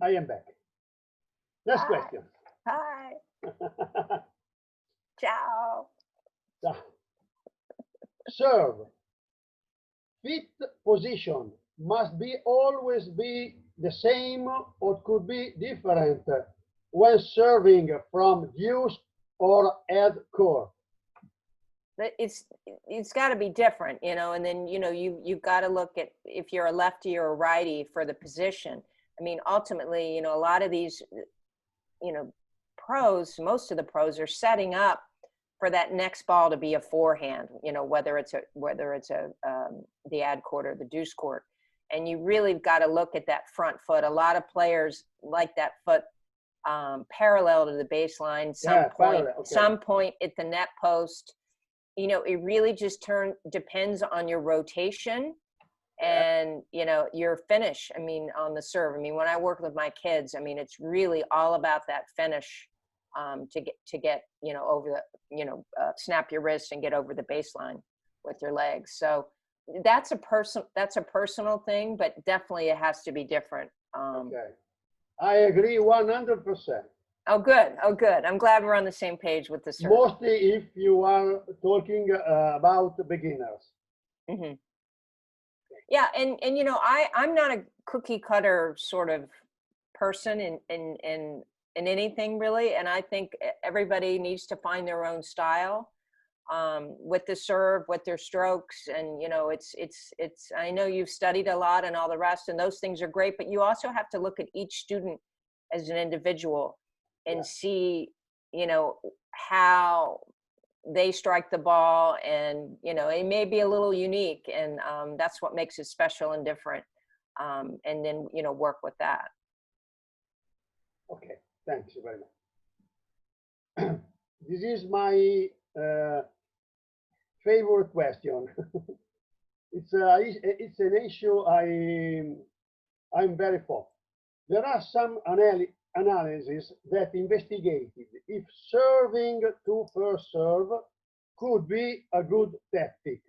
I am back. Next Hi. question. Hi. Ciao. Serve. Fit position must be always be the same or could be different when serving from deuce or head court. It's got to be different, and then you've got to look at if you're a lefty or a righty for the position. I mean, ultimately, a lot of these, most of the pros are setting up for that next ball to be a forehand, whether it's the ad court or the deuce court. And you really got to look at that front foot. A lot of players like that foot parallel to the baseline, some point at the net post. It really just depends on your rotation and, your finish. I mean, on the serve. I mean, when I work with my kids, I mean, it's really all about that finish to get, over the, snap your wrist and get over the baseline with your legs. So that's a personal thing, but definitely it has to be different. Okay. I agree 100%. Oh, good. Oh, good. I'm glad we're on the same page with the serve. Mostly if you are talking about beginners. Mm-hmm. Yeah, and I'm not a cookie cutter sort of person in anything really, and I think everybody needs to find their own style with the serve, with their strokes, and it's. I know you've studied a lot and all the rest, and those things are great, but you also have to look at each student as an individual and see how they strike the ball, and it may be a little unique, and that's what makes it special and different, and then work with that. Okay, thanks very much. This is my favorite question. It's an issue I'm very for. There are some analyses that investigated if serving to first serve could be a good tactic.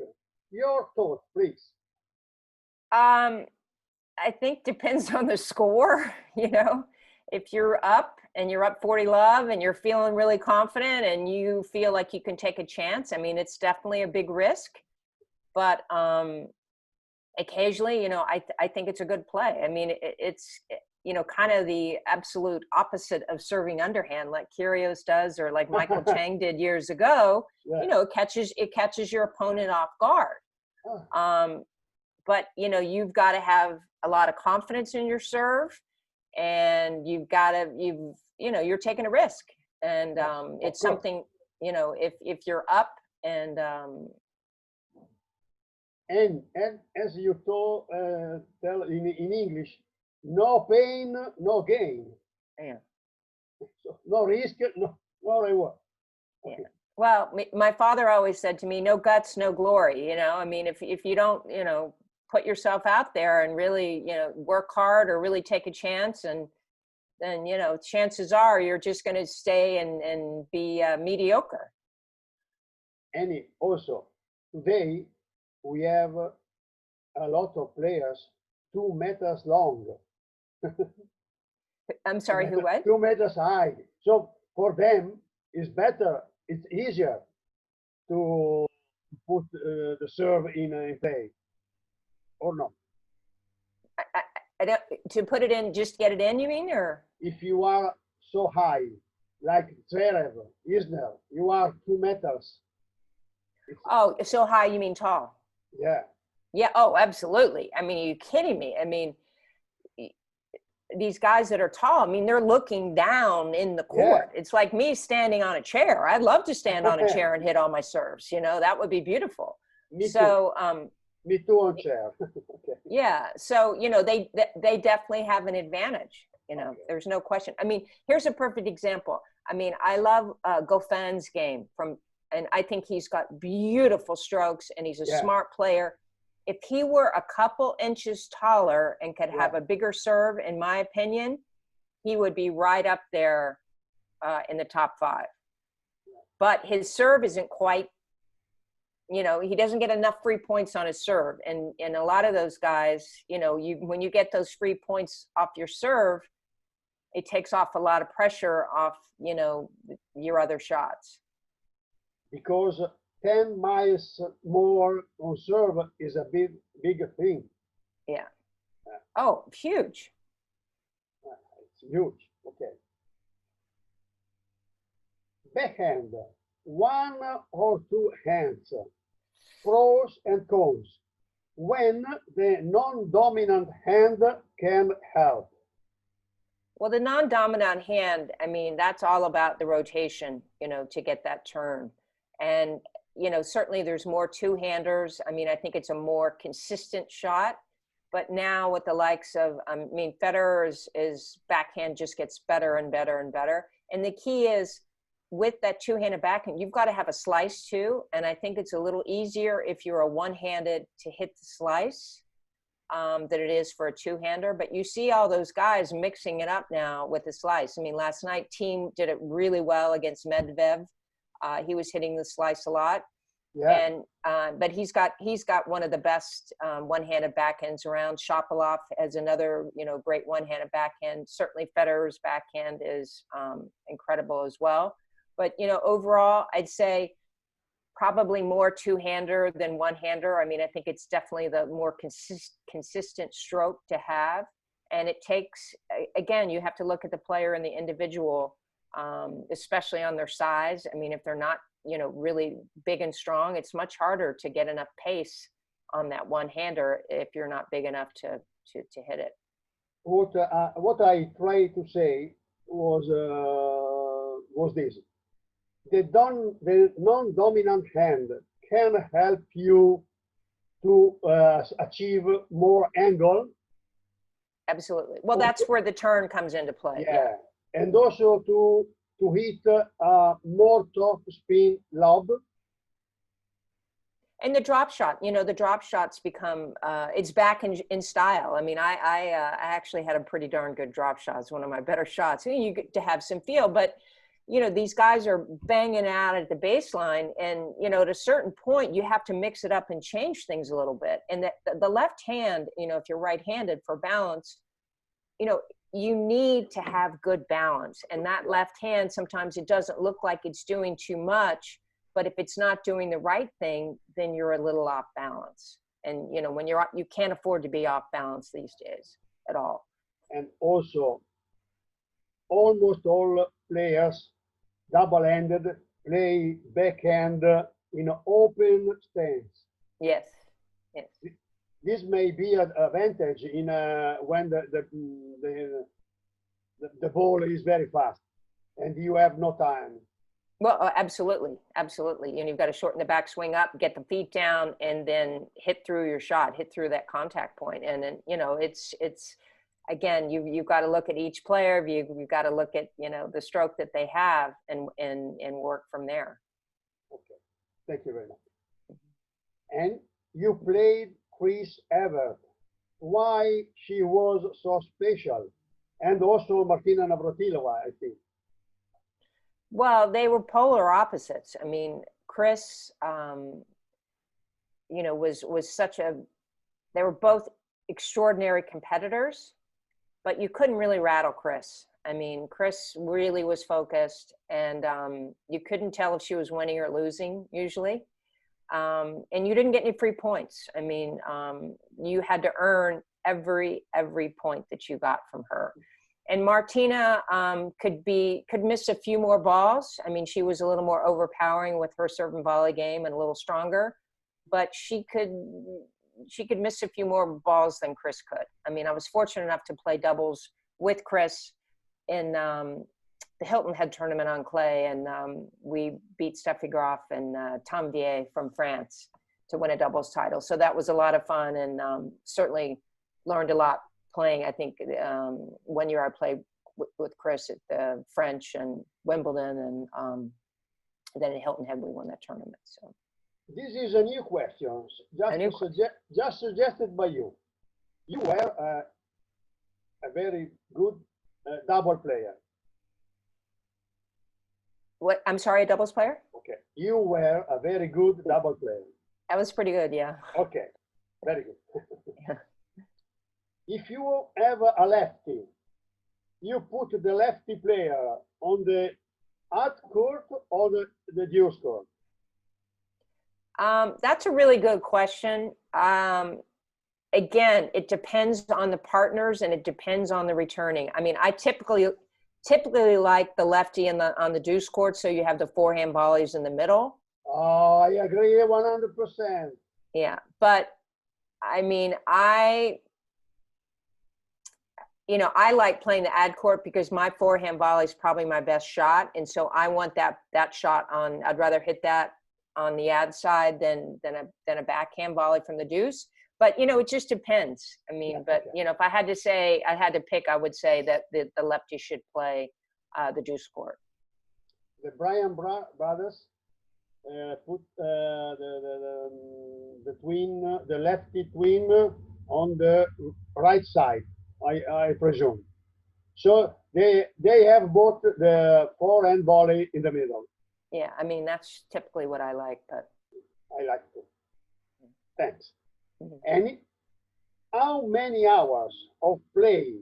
Your thought, please. I think depends on the score. If you're up and you're up 40-love and you're feeling really confident and you feel like you can take a chance, I mean, it's definitely a big risk, but occasionally, I think it's a good play. I mean, it's kind of the absolute opposite of serving underhand like Kyrgios does, or like Michael Chang did years ago. Yeah. It catches your opponent off guard. But you've got to have a lot of confidence in your serve, and you're taking a risk, and it's something, if you're up and as you tell in English, no pain, no gain. Yeah. So no risk, no reward. Okay. Yeah. Well, my father always said to me, no guts, no glory. I mean, if you don't, put yourself out there and really, work hard or really take a chance, and then, chances are you're just going to stay and be mediocre. And also, today, we have a lot of players 2 meters long. I'm sorry, who what? 2 meters high. So for them, it's better, it's easier to put the serve in play, or not? I don't, to put it in, just get it in, you mean? Or if you are so high, like Zverev, Isner, you are 2 meters. Oh, so high, you mean tall? Yeah. Yeah. Oh, absolutely. I mean, are you kidding me? I mean, these guys that are tall, I mean, they're looking down in the court. Yeah. It's like me standing on a chair. I'd love to stand on a chair and hit all my serves. That would be beautiful. Me too on chair. Okay. Yeah. So, they definitely have an advantage. Okay. There's no question. I mean, here's a perfect example. I mean, I love Goffin's game and I think he's got beautiful strokes, and he's a smart player. If he were a couple inches taller and could have a bigger serve, in my opinion, he would be right up there in the top 5. But his serve isn't quite, he doesn't get enough free points on his serve. And a lot of those guys, when you get those free points off your serve, it takes off a lot of pressure off, you know, your other shots. Because 10 miles more on serve is a big thing. Yeah. Oh, huge. It's huge. Okay. Backhand, one or two hands, pros and cons. When the non-dominant hand can help. Well, the non-dominant hand, I mean, that's all about the rotation, you know, to get that turn. And, you know, certainly there's more two-handers. I mean, I think it's a more consistent shot. But now with the likes of, I mean, Federer's backhand just gets better and better and better. And the key is with that two-handed backhand, you've got to have a slice too. And I think it's a little easier if you're a one-handed to hit the slice than it is for a two-hander. But you see all those guys mixing it up now with the slice. I mean, last night, Thiem did it really well against Medvedev. He was hitting the slice a lot. Yeah. And but he's got one of the best one-handed backhands around. Shapovalov has another, you know, great one-handed backhand. Certainly Federer's backhand is incredible as well. But, you know, overall, I'd say probably more two-hander than one-hander. I mean, I think it's definitely the more consistent stroke to have. And it takes, again, you have to look at the player and the individual, especially on their size. I mean, if they're not, you know, really big and strong, it's much harder to get enough pace on that one-hander if you're not big enough to hit it. What I tried to say was this. The non-dominant hand can help you to achieve more angle. Absolutely. Well, that's where the turn comes into play. Yeah. And also to hit more top spin lob. And the drop shot, you know, the drop shots become, it's back in style. I mean, I actually had a pretty darn good drop shot. It's one of my better shots. You get to have some feel, but, you know, these guys are banging out at the baseline. And, you know, at a certain point, you have to mix it up and change things a little bit. And the left hand, you know, if you're right-handed for balance, you know, you need to have good balance. And that left hand, sometimes it doesn't look like it's doing too much, but if it's not doing the right thing, then you're a little off balance. And, you know, when you can't afford to be off balance these days at all. And also, almost all players, double-handed, play backhand in open stance. Yes, yes. This may be an advantage in when the ball is very fast and you have no time. Well, absolutely, absolutely. And you've got to shorten the backswing up, get the feet down, and then hit through your shot, hit through that contact point. And then, you know, it's again, you've got to look at each player. You've got to look at, you know, the stroke that they have and work from there. Okay, thank you very much. And you played Chris Evert. Why she was so special? And also Martina Navratilova, I think. Well, they were polar opposites. I mean, Chris, you know, was they were both extraordinary competitors, but you couldn't really rattle Chris. I mean, Chris really was focused, and you couldn't tell if she was winning or losing usually. And you didn't get any free points. I mean, you had to earn every point that you got from her. And Martina could miss a few more balls. I mean, she was a little more overpowering with her serve and volley game and a little stronger, but she could miss a few more balls than Chris could. I mean, I was fortunate enough to play doubles with Chris in the Hilton Head tournament on clay, and we beat Steffi Graf and Tom Vier from France to win a doubles title. So that was a lot of fun, and certainly learned a lot playing. I think 1 year I played with Chris at the French and Wimbledon, and then at Hilton Head we won that tournament. So this is a new question, just suggested by you. You were a very good double player. What? I'm sorry, a doubles player? Okay, you were a very good double player. That was pretty good, yeah. Okay, very good. Yeah. If you have a lefty you put the lefty player on the hard court or the deuce court? That's a really good question. Again, it depends on the partners and it depends on the returning. I mean, I typically like the lefty on the deuce court, so you have the forehand volleys in the middle. Oh, I agree 100%. Yeah, but I mean, I like playing the ad court because my forehand volley is probably my best shot, and so I want that shot on. I'd rather hit that on the ad side than a backhand volley from the deuce. But it just depends. I mean, Yeah, but okay. if I had to say, I had to pick, I would say that the lefty should play the deuce court. The Bryan brothers put the twin, the lefty twin on the right side, I presume. So they have both the forehand volley in the middle. Yeah, I mean, that's typically what I like, but. I like to. Thanks. Mhm. And how many hours of play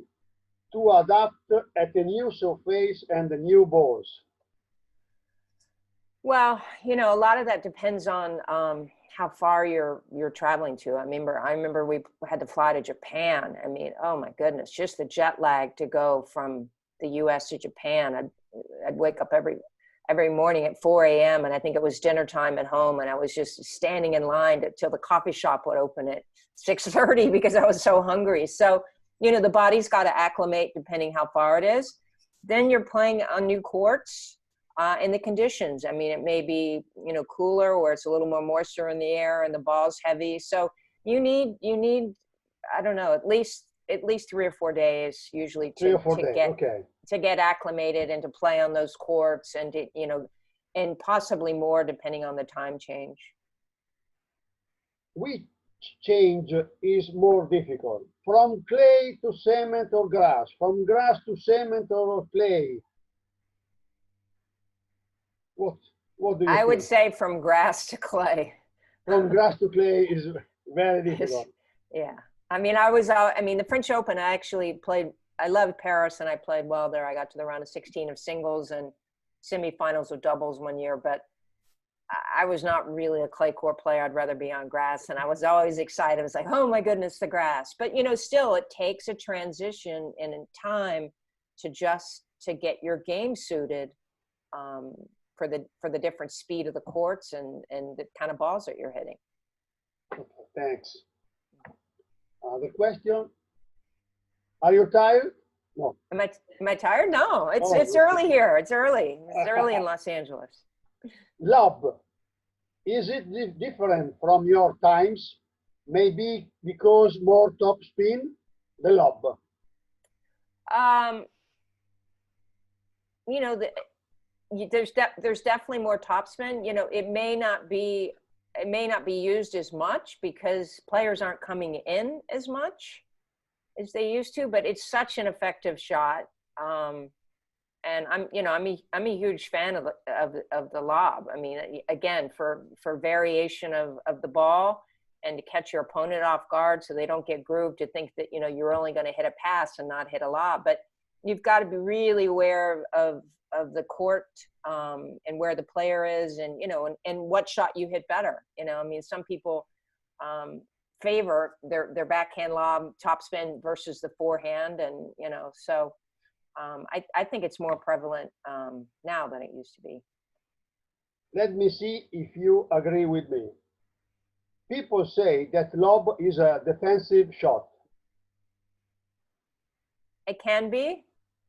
to adapt at a new surface and the new balls? Well, a lot of that depends on how far you're traveling to. I remember we had to fly to Japan. I mean, oh my goodness, just the jet lag to go from the U.S. to Japan. I'd wake up every morning at 4 a.m. and I think it was dinner time at home, and I was just standing in line till the coffee shop would open at 6:30 because I was so hungry. So, the body's got to acclimate depending how far it is. Then you're playing on new courts. And the conditions. I mean, it may be, cooler where it's a little more moisture in the air and the ball's heavy. So you need, I don't know, at least 3 or 4 days usually to get acclimated and to play on those courts and to, and possibly more depending on the time change. Which change is more difficult? From clay to cement or grass? From grass to cement or clay? What do you think? I would say from grass to clay. From grass to clay is very difficult. Yeah. I mean, the French Open, I actually played, I loved Paris and I played well there. I got to the round of 16 of singles and semifinals of doubles one year, but I was not really a clay court player. I'd rather be on grass. And I was always excited. I was like, oh my goodness, the grass. But, still it takes a transition and in time to get your game suited for the different speed of the courts and the kind of balls that you're hitting. Thanks. The question: are you tired? No. Am I tired? No. It's early here. It's early. It's early in Los Angeles. Lob, is it different from your times? Maybe because more top spin. The lob. There's definitely more topspin. It may not be used as much because players aren't coming in as much as they used to, but it's such an effective shot. And I'm a huge fan of the lob. I mean, again, for variation of the ball and to catch your opponent off guard so they don't get grooved to think that, you're only going to hit a pass and not hit a lob. But you've got to be really aware of the court and where the player is and, and what shot you hit better. Some people favor their backhand lob topspin versus the forehand. And, so I think it's more prevalent now than it used to be. Let me see if you agree with me. People say that lob is a defensive shot. It can be.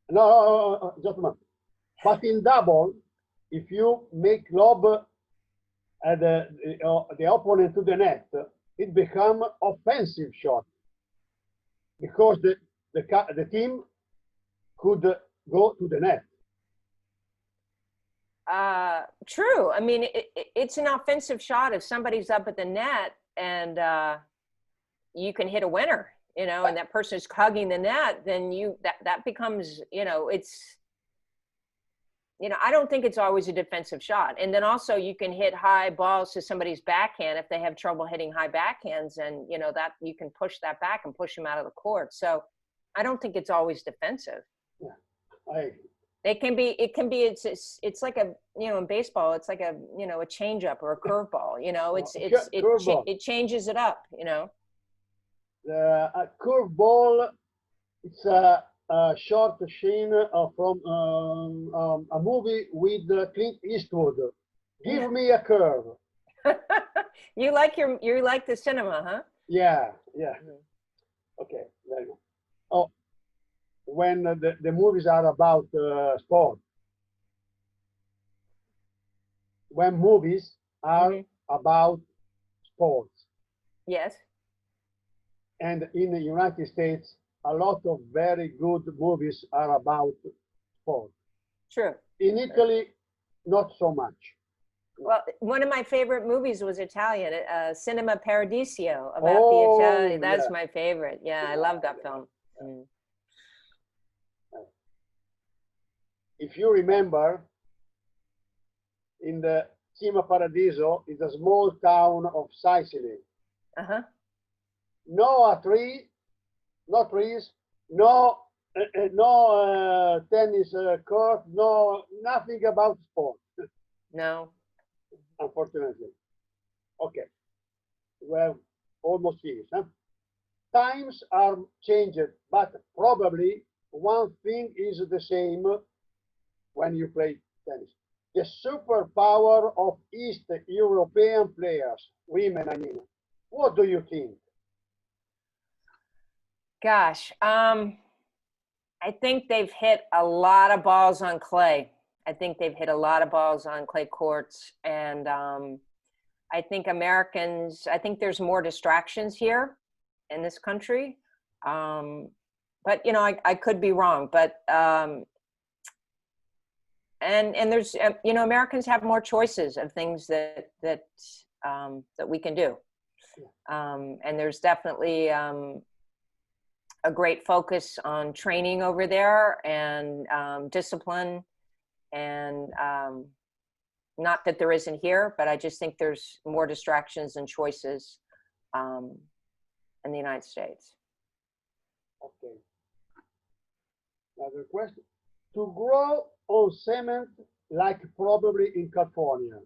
No, just a moment. But in double, if you make lob at the opponent to the net, it becomes offensive shot because the team could go to the net. True. I mean, it's an offensive shot if somebody's up at the net and you can hit a winner, and that person is hugging the net, then that becomes, it's, I don't think it's always a defensive shot. And then also you can hit high balls to somebody's backhand if they have trouble hitting high backhands, and that you can push that back and push them out of the court. So I don't think it's always defensive. Yeah. I, It can be, it's like a, you know, in baseball, it's like a, you know, a changeup or a curveball, you know, curveball. it changes it up, you know. A curveball. It's a short scene from a movie with Clint Eastwood. Give me a curve. You like the cinema, huh? Yeah, yeah. Okay, very good. Oh, when the movies are about sport, when movies are about sports, Yes. and in the United States, a lot of very good movies are about sport. True. In Italy, not so much. Well, one of my favorite movies was Italian, Cinema Paradiso, about the Oh, Italian. That's yeah. my favorite. Yeah, I love that film. Mm. If you remember, in the Cima Paradiso is a small town of Sicily. Uh-huh. No tree, no trees, no tennis court, no nothing about sport. No. Unfortunately. Okay, well, almost finished. Huh? Times are changed, but probably one thing is the same when you play tennis. The superpower of East European players, women, I mean. What do you think? Gosh, I think they've hit a lot of balls on clay. I think they've hit a lot of balls on clay courts, and I think I think there's more distractions here in this country. But you know, I could be wrong, but and there's you know, Americans have more choices of things that we can do, and there's definitely a great focus on training over there, and discipline, and not that there isn't here, but I just think there's more distractions and choices in the United States. Okay. Another question. To grow on cement, like probably in California,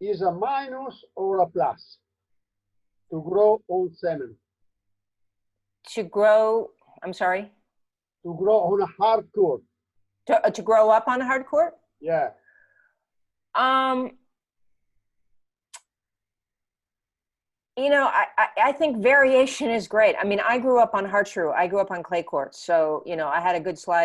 is a minus or a plus? To grow on cement. To grow, I'm sorry? To grow on a hard court. To grow up on a hard court? Yeah. You know, I think variation is great. I mean, I grew up on hard shoe. I grew up on clay courts. So, you know, I had a good slide